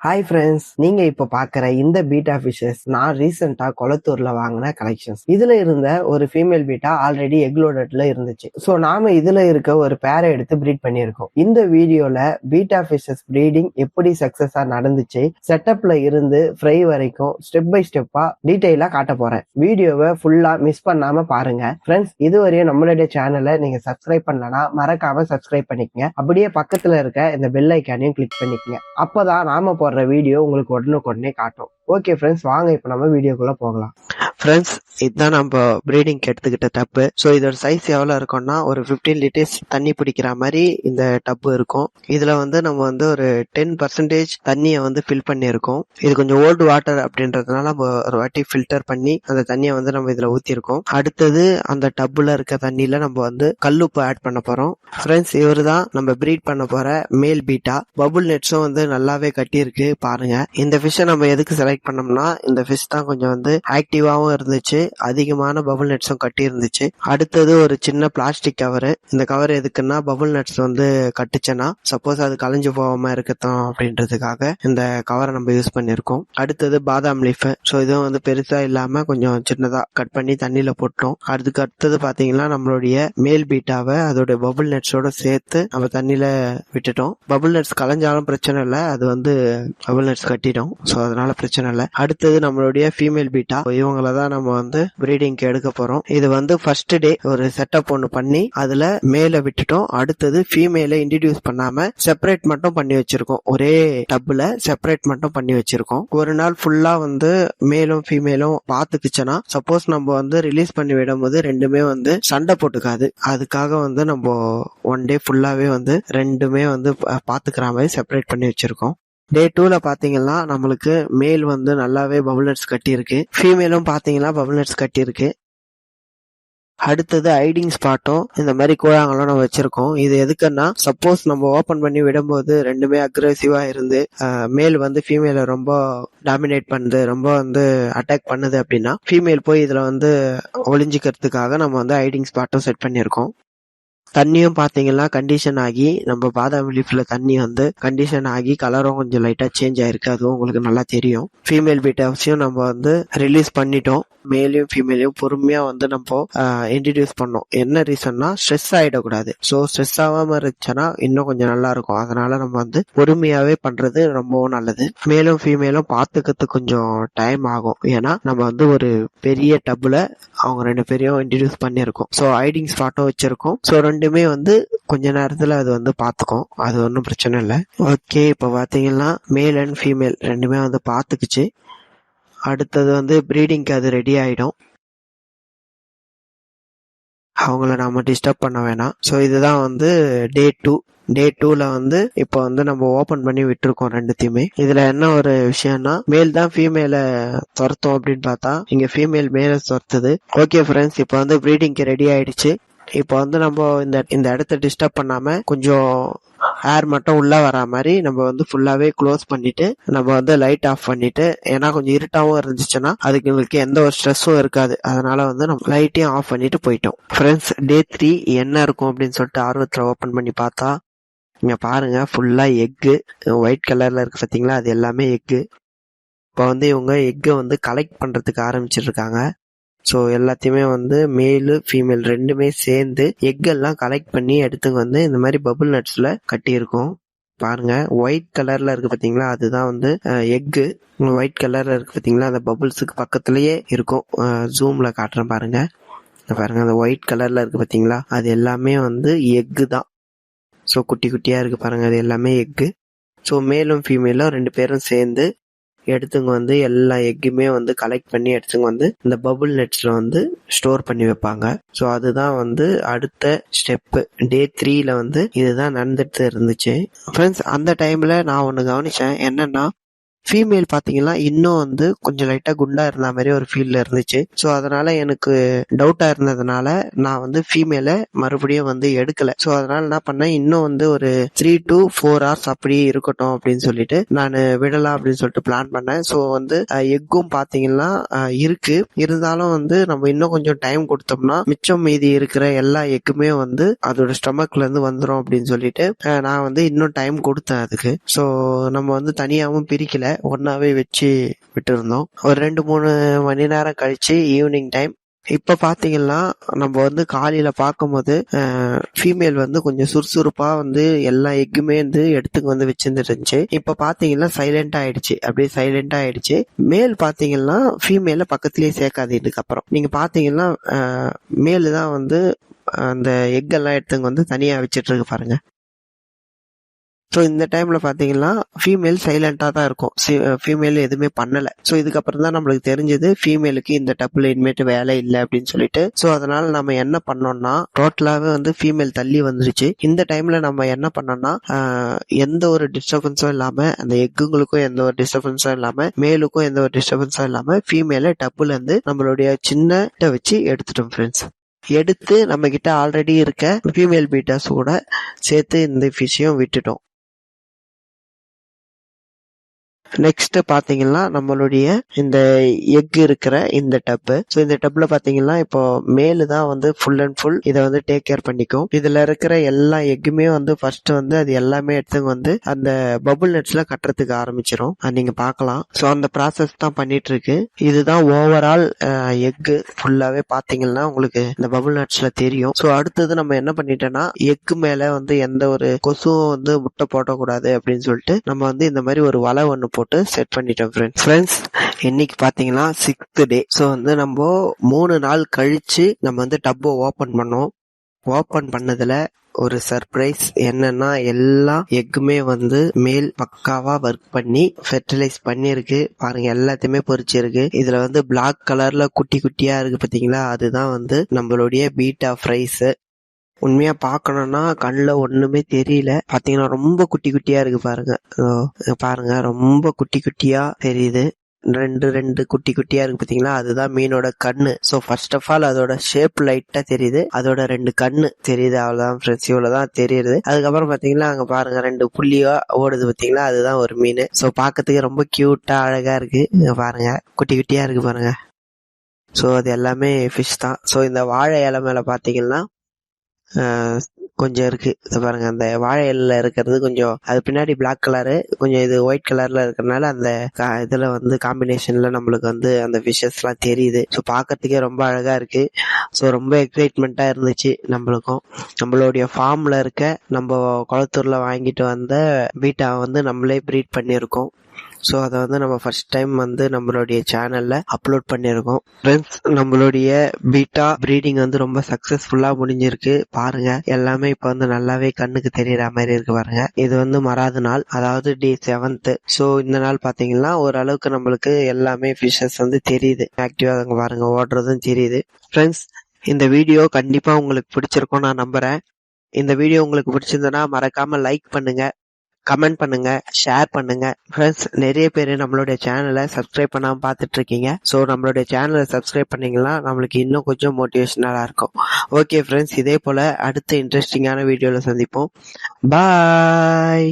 Hi friends, நீங்க இப்ப பாக்குற இந்த பீட்டா ஃபிஷஸ் நான் ரீசெண்டா கொளத்தூர்ல வாங்கின கலெக்ஷன்ஸ். இதுல இருந்த ஒரு ஃபீமேல் பீட்டா ஆல்ரெடி எக்லோடட்ல இருந்துச்சு. சோ நாம இதுல இருக்க ஒரு பேரை எடுத்து ப்ரீட் பண்ணியிருக்கோம். இந்த வீடியோல பீட்டா ஃபிஷஸ் ப்ரீடிங் எப்படி சக்சஸா நடந்துச்சு, செட்டப்ல இருந்து ஃப்ரை வரைக்கும் ஸ்டெப் பை ஸ்டெப்பா டீடைலா காட்ட போறேன். வீடியோவை ஃபுல்லா மிஸ் பண்ணாம பாருங்க. ஃப்ரெண்ட்ஸ், இதுவரையும் நம்மளுடைய சேனலை நீங்க சப்ஸ்கிரைப் பண்ணலனா மறக்காம சப்ஸ்கிரைப் பண்ணிக்கங்க. அப்படியே பக்கத்துல இருக்க இந்த பெல் ஐக்கானையும் கிளிக் பண்ணிக்கங்க. அப்பதான் நாம போடுற வீடியோ உங்களுக்கு உடனுக்குடனே காட்டும். ஓகே ஃப்ரெண்ட்ஸ், வாங்க இப்போ நம்ம வீடியோக்குள்ள போகலாம். ஃப்ரெண்ட்ஸ், இதுதான் நம்ம ப்ரீடிங்க்கு எடுத்துக்கிட்ட டப்பு. ஸோ இதோட சைஸ் எவ்வளோ இருக்கும்னா ஒரு 15 லிட்டர்ஸ் தண்ணி பிடிக்கிற மாதிரி இந்த டப்பு இருக்கும். இதில் வந்து நம்ம வந்து ஒரு 10% தண்ணியை வந்து ஃபில் பண்ணியிருக்கோம். இது கொஞ்சம் ஓல்டு வாட்டர் அப்படின்றதுனால நம்ம ஒரு வாட்டி ஃபில்டர் பண்ணி அந்த தண்ணியை வந்து நம்ம இதில் ஊற்றிருக்கோம். அடுத்தது அந்த டப்புல இருக்க தண்ணியில் நம்ம வந்து கல்லுப்பு ஆட் பண்ண போகிறோம். ஃப்ரெண்ட்ஸ், இவர் தான் நம்ம ப்ரீட் பண்ண போகிற மேல் பீட்டா. பபுள் நெட்ஸும் வந்து நல்லாவே கட்டியிருக்கு பாருங்க. இந்த ஃபிஷ்ஷை நம்ம எதுக்கு செலக்ட் பண்ணோம்னா இந்த ஃபிஷ் தான் கொஞ்சம் வந்து ஆக்டிவாகவும் இருந்துச்சு, அதிகமான பபுள் நட்ஸும் கட்டி இருந்துச்சு. அடுத்தது ஒரு சின்ன பிளாஸ்டிக் கவர். இந்த கவர் எதுக்குன்னா பபுள் நட்ஸ் வந்து கட்டுச்சுன்னா சப்போஸ் அது கலைஞ்சு போகாம இருக்கட்டும் அப்படின்றதுக்காக இந்த கவரை நம்ம யூஸ் பண்ணிருக்கோம். அடுத்தது பாதாம் லீஃப். ஸோ இதுவும் வந்து பெருசா இல்லாம கொஞ்சம் சின்னதா கட் பண்ணி தண்ணியில போட்டோம். அதுக்கு அடுத்தது பாத்தீங்கன்னா நம்மளுடைய மேல் பீட்டாவை அதோட பபுள் நட்ஸோட சேர்த்து நம்ம தண்ணியில விட்டுட்டோம். பபுள் நட்ஸ் கலைஞ்சாலும் பிரச்சனை இல்லை, அது வந்து பபுள் நட்ஸ் கட்டிடும். ஸோ அதனால பிரச்சனை இல்லை. அடுத்தது நம்மளுடைய ஃபீமேல் பீட்டா. இவங்கள தான் நம்ம வந்து பிரீடிங்க்கு எடுக்க போறோம். இது வந்து ஃபர்ஸ்ட் டே ஒரு செட்டப் ஒன்று பண்ணி அதுல மேல விட்டுட்டோம். அடுத்தது ஃபீமேல இன்ட்ரடியூஸ் பண்ணாம செப்பரேட் மட்டும் பண்ணி வச்சிருக்கோம். ஒரே டப்புல செப்பரேட் மட்டும் பண்ணி வச்சிருக்கோம். ஒரு நாள் ஃபுல்லா வந்து மேலும் ஃபீமேலும் பாத்துக்குச்சுன்னா சப்போஸ் நம்ம வந்து ரிலீஸ் பண்ணி விடும் போது ரெண்டுமே வந்து சண்டை போட்டுக்காது. அதுக்காக வந்து நம்ம ஒன் டே ஃபுல்லாவே வந்து ரெண்டுமே வந்து பாத்துக்கிற மாதிரி செப்பரேட் பண்ணி வச்சிருக்கோம். டே 2ல பாத்தீங்கன்னா நம்மளுக்கு மேல் வந்து நல்லாவே பபுள் நட்ஸ் கட்டி இருக்கு, ஃபீமேலும் பாத்தீங்கன்னா பபுள் நட்ஸ் கட்டி இருக்கு. அடுத்தது ஹைடிங் ஸ்பாட்டும் இந்த மாதிரி கூழாங்கலும் நம்ம வச்சிருக்கோம். இது எதுக்குன்னா சப்போஸ் நம்ம ஓபன் பண்ணி விடும்போது ரெண்டுமே அக்ரெசிவா இருந்து மேல் வந்து ஃபீமேல ரொம்ப டாமினேட் பண்ணுது, ரொம்ப வந்து அட்டாக் பண்ணுது அப்படின்னா ஃபீமேல் போய் இதுல வந்து ஒளிஞ்சிக்கிறதுக்காக நம்ம வந்து ஹைடிங் ஸ்பாட்டும் செட் பண்ணியிருக்கோம். தண்ணியும் பாத்தீங்கன்னா கண்டிஷன் ஆகி நம்ம பாதாம் லீஃப்ல தண்ணி வந்து கண்டிஷன் ஆகி கலரும் கொஞ்சம் லைட்டா சேஞ்ச் ஆயிருக்கு, அதுவும் உங்களுக்கு நல்லா தெரியும். ஃபீமேல் பீட்டாஸையும் நம்ம வந்து ரிலீஸ் பண்ணிட்டோம். மேலையும் ஃபீமேலையும் பொறுமையா வந்து நம்ம இன்ட்ரடியூஸ் பண்ணோம். என்ன ரீசன்னா ஸ்ட்ரெஸ் ஆயிடக்கூடாது. ஸோ ஸ்ட்ரெஸ் ஆகாம இருந்துச்சுன்னா இன்னும் கொஞ்சம் நல்லா இருக்கும். அதனால நம்ம வந்து பொறுமையாவே பண்றது ரொம்பவும் நல்லது. மேலும் ஃபீமேலும் பாத்துக்கிறதுக்கு கொஞ்சம் டைம் ஆகும். ஏன்னா நம்ம வந்து ஒரு பெரிய டப்புல அவங்க ரெண்டு பேரையும் இன்ட்ரடியூஸ் பண்ணிருக்கோம். ஸோ ஹைடிங் ஸ்பாட்டும் வச்சிருக்கோம். ஸோ ரெண்டுமே வந்து கொஞ்ச நேரத்துல அது வந்து பாத்துக்கும், அது ஒன்றும் பிரச்சனை இல்லை. ஓகே, இப்போ பாத்தீங்கன்னா மேல் அண்ட் ஃபீமேல் ரெண்டுமே வந்து பாத்துக்குச்சு. அடுத்தது வந்து ப்ரீடிங்க்கு அது ரெடி ஆயிடும். அவங்கள நாம டிஸ்டர்ப் பண்ண வேணாம். ஸோ இதுதான் வந்து டே 2. டே 2ல வந்து இப்போ வந்து நம்ம ஓபன் பண்ணி விட்டுருக்கோம் ரெண்டுத்தையுமே. இதுல என்ன ஒரு விஷயம்னா மேல் தான் ஃபீமேல துரத்தும் அப்படின்னு பார்த்தா இங்க ஃபீமேல் மேல துரத்துது. ஓகே ஃப்ரெண்ட்ஸ், இப்போ வந்து ப்ரீடிங்க்கு ரெடி ஆயிடுச்சு. இப்போ வந்து நம்ம இந்த இடத்த டிஸ்டர்ப் பண்ணாம கொஞ்சம் ஏர் மட்டும் உள்ள வரா மாதிரி நம்ம வந்து ஃபுல்லாவே க்ளோஸ் பண்ணிட்டு நம்ம வந்து லைட் ஆஃப் பண்ணிட்டு, ஏன்னா கொஞ்சம் இருட்டாவும் இருந்துச்சுன்னா அதுக்கு எங்களுக்கு எந்த ஒரு ஸ்ட்ரெஸ்ஸும் இருக்காது. அதனால வந்து நம்ம லைட்டையும் ஆஃப் பண்ணிட்டு போயிட்டோம். ஃப்ரெண்ட்ஸ், டே 3 என்ன இருக்கும் அப்படின்னு சொல்லிட்டு ஆர்வத்துல ஓபன் பண்ணி பார்த்தா இங்க பாருங்க ஃபுல்லா எக்கு ஒயிட் கலர்ல இருக்கு பாத்தீங்களா, அது எல்லாமே எக்கு. இப்போ வந்து இவங்க எக்கை வந்து கலெக்ட் பண்றதுக்கு ஆரம்பிச்சிருக்காங்க. ஸோ எல்லாத்தையுமே வந்து மேலு ஃபீமேல் ரெண்டுமே சேர்ந்து எக்கெல்லாம் கலெக்ட் பண்ணி எடுத்துங்க வந்து இந்த மாதிரி பபுள் நட்ஸ்ல கட்டியிருக்கோம். பாருங்க ஒயிட் கலர்ல இருக்கு பாத்தீங்களா, அதுதான் வந்து எக்கு. ஒயிட் கலர்ல இருக்கு பாத்தீங்களா, அந்த பபுள்ஸுக்கு பக்கத்துலயே இருக்கும். ஜூம்ல காட்டுறேன் பாருங்க. பாருங்க அந்த ஒயிட் கலர்ல இருக்கு பாத்தீங்களா, அது எல்லாமே வந்து எக்கு தான். ஸோ குட்டி குட்டியா இருக்கு பாருங்க, அது எல்லாமே எக்கு. ஸோ மேலும் ஃபீமேலும் ரெண்டு பேரும் சேர்ந்து எடுத்துங்க வந்து எல்லா எக்குமே வந்து கலெக்ட் பண்ணி எடுத்துங்க வந்து இந்த பபுள் நெட்ஸ்ல வந்து ஸ்டோர் பண்ணி வைப்பாங்க. ஸோ அதுதான் வந்து அடுத்த ஸ்டெப். டே 3ல வந்து இதுதான் நடந்துட்டு இருந்துச்சு. ஃப்ரெண்ட்ஸ், அந்த டைம்ல நான் ஒன்று கவனிச்சேன். என்னன்னா ஃபீமேல் பாத்தீங்கன்னா இன்னும் வந்து கொஞ்சம் லைட்டா குண்டா இருந்த மாதிரி ஒரு ஃபீல்ல இருந்துச்சு. ஸோ அதனால எனக்கு டவுட்டா இருந்ததுனால நான் வந்து ஃபீமேலை மறுபடியும் வந்து எடுக்கல. ஸோ அதனால என்ன பண்ணேன், இன்னும் வந்து ஒரு 3 to 4 hours அப்படியே இருக்கட்டும் அப்படின்னு சொல்லிட்டு நான் விடலாம் அப்படின்னு சொல்லிட்டு பிளான் பண்ணேன். ஸோ வந்து எக்கும் பாத்தீங்கன்னா இருக்கு, இருந்தாலும் வந்து நம்ம இன்னும் கொஞ்சம் டைம் கொடுத்தோம்னா மிச்சம் மீதி இருக்கிற எல்லா எக்குமே வந்து அதோட ஸ்டொமக்ல இருந்து வந்துடும் அப்படின்னு சொல்லிட்டு நான் வந்து இன்னும் டைம் கொடுத்தேன் அதுக்கு. ஸோ நம்ம வந்து தனியாவும் பிரிக்கல, ஒன்னாவே வச்சு விட்டு இருந்தோம். ஒரு 2-3 மணி நேரம் கழிச்சு ஈவினிங் டைம் இப்ப பாத்தீங்கன்னா நம்ம வந்து காலையில பார்க்கும்போது ஃபீமேல் வந்து கொஞ்சம் சுறுசுறுப்பா வந்து எல்லா எக்குமே வந்து எடுத்துக்கு வந்து வச்சிருந்துருந்துச்சு. இப்ப பாத்தீங்கன்னா சைலண்டா ஆயிடுச்சு, அப்படியே சைலண்டா ஆயிடுச்சு. மேல் பாத்தீங்கன்னா ஃபீமேல பக்கத்திலேயே சேர்க்காது. இதுக்கப்புறம் நீங்க பாத்தீங்கன்னா மேலு தான் வந்து அந்த எக் எல்லாம் எடுத்துங்க வந்து தனியா வச்சிட்டு இருக்கு பாருங்க. ஸோ இந்த டைம்ல பாத்தீங்கன்னா ஃபீமேல் சைலண்டா தான் இருக்கும், ஃபீமேல் எதுவுமே பண்ணல. ஸோ இதுக்கப்புறம் தான் நம்மளுக்கு தெரிஞ்சது ஃபீமேலுக்கு இந்த டப்புல இனிமேட்டு வேலை இல்லை அப்படின்னு சொல்லிட்டு. ஸோ அதனால நம்ம என்ன பண்ணோம்னா டோட்டலாவே வந்து ஃபீமேல் தள்ளி வந்துருச்சு. இந்த டைம்ல நம்ம என்ன பண்ணோம்னா எந்த ஒரு டிஸ்டர்பன்ஸும் இல்லாம, அந்த எக்குங்களுக்கும் எந்த ஒரு டிஸ்டர்பன்ஸும் இல்லாம, மேலுக்கும் எந்த ஒரு டிஸ்டர்பன்ஸும் இல்லாம ஃபீமேல டப்புல இருந்து நம்மளுடைய சின்ன வச்சு எடுத்துட்டோம் ஃப்ரெண்ட்ஸ். எடுத்து நம்ம கிட்ட ஆல்ரெடி இருக்க ஃபீமேல் பீட்டாஸ் கூட சேர்த்து இந்த ஃபிஷ்ஷையும் விட்டுட்டோம். நெக்ஸ்ட் பாத்தீங்கன்னா நம்மளுடைய இந்த எக் இருக்கிற இந்த டப்பு. ஸோ இந்த டப்ல பாத்தீங்கன்னா இப்போ மேலு தான் வந்து ஃபுல் அண்ட் ஃபுல் இதை வந்து டேக் கேர் பண்ணிக்கும். இதுல இருக்கிற எல்லா எக்குமே வந்து ஃபர்ஸ்ட் வந்து அது எல்லாமே எடுத்து வந்து அந்த பபுள் நட்ஸ்ல கட்டுறதுக்கு ஆரம்பிச்சிடும், நீங்க பாக்கலாம். ஸோ அந்த ப்ராசஸ் தான் பண்ணிட்டு இருக்கு. இதுதான் ஓவரால் எக்கு ஃபுல்லாவே பாத்தீங்கன்னா உங்களுக்கு இந்த பபுள் நட்ஸ்ல தெரியும். ஸோ அடுத்தது நம்ம என்ன பண்ணிட்டோம்னா எக்கு மேல வந்து எந்த ஒரு கொசுவும் வந்து முட்டை போடக்கூடாது அப்படின்னு சொல்லிட்டு நம்ம வந்து இந்த மாதிரி ஒரு வலை ஒண்ணு போட்டு செட் பண்ணிட்டோம் ஃப்ரெண்ட்ஸ். இன்னைக்கு பாத்தீங்கன்னா 6th டே. ஸோ வந்து நம்ம 3 நாள் கழிச்சு நம்ம வந்து டப்பை ஓபன் பண்ணோம். ஓபன் பண்ணதுல ஒரு சர்ப்ரைஸ் என்னன்னா எல்லா எக்குமே வந்து மேல் பக்காவா ஒர்க் பண்ணி ஃபெர்டிலைஸ் பண்ணிருக்கு பாருங்க, எல்லாத்தையுமே பொரிச்சிருக்கு. இதுல வந்து பிளாக் கலர்ல குட்டி குட்டியா இருக்கு பாத்தீங்களா, அதுதான் வந்து நம்மளுடைய பீட்டா ஃப்ரைஸ். உண்மையா பாக்கணும்னா கண்ணுல ஒண்ணுமே தெரியல, பாத்தீங்கன்னா ரொம்ப குட்டி குட்டியா இருக்கு பாருங்க. பாருங்க ரொம்ப குட்டி குட்டியா தெரியுது, ரெண்டு குட்டி குட்டியா இருக்கு பாத்தீங்களா, அதுதான் மீனோட கண்ணு. சோ ஃபர்ஸ்ட் ஆஃப் ஆல் அதோட ஷேப் லைட்டா தெரியுது, அதோட 2 கண்ணு தெரியுது, அவ்வளவுதான் ஃப்ரெண்ட்ஸ், இவ்வளவுதான் தெரியுது. அதுக்கப்புறம் பாத்தீங்கன்னா அங்க பாருங்க 2 புள்ளியா ஓடுது பாத்தீங்களா, அதுதான் ஒரு மீன். சோ பாக்கிறதுக்கு ரொம்ப கியூட்டா அழகா இருக்கு பாருங்க, குட்டி குட்டியா இருக்கு பாருங்க. சோ அது எல்லாமே ஃபிஷ் தான். சோ இந்த வாழை இலை மேல பாத்தீங்கன்னா கொஞ்சம் இருக்கு, இது பாருங்க. அந்த வாழை இலையில இருக்கிறது கொஞ்சம், அது பின்னாடி பிளாக் கலரு, கொஞ்சம் இது ஒயிட் கலர்ல இருக்கிறதுனால அந்த இதுல வந்து காம்பினேஷன்ல நம்மளுக்கு வந்து அந்த ஃபிஷஸ் எல்லாம் தெரியுது. ஸோ பாக்கிறதுக்கே ரொம்ப அழகா இருக்கு. ஸோ ரொம்ப எக்ஸைட்மெண்டா இருந்துச்சு நம்மளுக்கும். நம்மளுடைய ஃபார்ம்ல இருக்க நம்ம குளத்தூர்ல வாங்கிட்டு வந்த பீட்டா வந்து நம்மளே ப்ரீட் பண்ணியிருக்கோம். ஸோ அதை வந்து நம்ம ஃபர்ஸ்ட் டைம் வந்து நம்மளுடைய சேனல்ல அப்லோட் பண்ணியிருக்கோம். ஃப்ரெண்ட்ஸ், நம்மளுடைய பீட்டா ப்ரீடிங் வந்து ரொம்ப சக்சஸ்ஃபுல்லா முடிஞ்சிருக்கு பாருங்க. எல்லாமே இப்ப வந்து நல்லாவே கண்ணுக்கு தெரியற மாதிரி இருக்கு பாருங்க. இது வந்து மறாத நாள், அதாவது டே 7th. ஸோ இந்த நாள் பாத்தீங்கன்னா ஓரளவுக்கு நம்மளுக்கு எல்லாமே ஃபிஷஸ் வந்து தெரியுது, ஆக்டிவா அங்க பாருங்க ஓடுறதும் தெரியுது. ஃப்ரெண்ட்ஸ், இந்த வீடியோ கண்டிப்பா உங்களுக்கு பிடிச்சிருக்கும் நான் நம்புறேன். இந்த வீடியோ உங்களுக்கு பிடிச்சிருந்தனா மறக்காம லைக் பண்ணுங்க, கமெண்ட் பண்ணுங்க, ஷேர் பண்ணுங்க. ஃப்ரெண்ட்ஸ், நிறைய பேர் நம்மளுடைய சேனலை சப்ஸ்கிரைப் பண்ணாம பார்த்துட்டு இருக்கீங்க. ஸோ நம்மளுடைய சேனலை சப்ஸ்கிரைப் பண்ணீங்கன்னா நம்மளுக்கு இன்னும் கொஞ்சம் மோட்டிவேஷனலா இருக்கும். ஓகே ஃப்ரெண்ட்ஸ், இதே போல அடுத்த இன்ட்ரெஸ்டிங்கான வீடியோல சந்திப்போம். பாய்.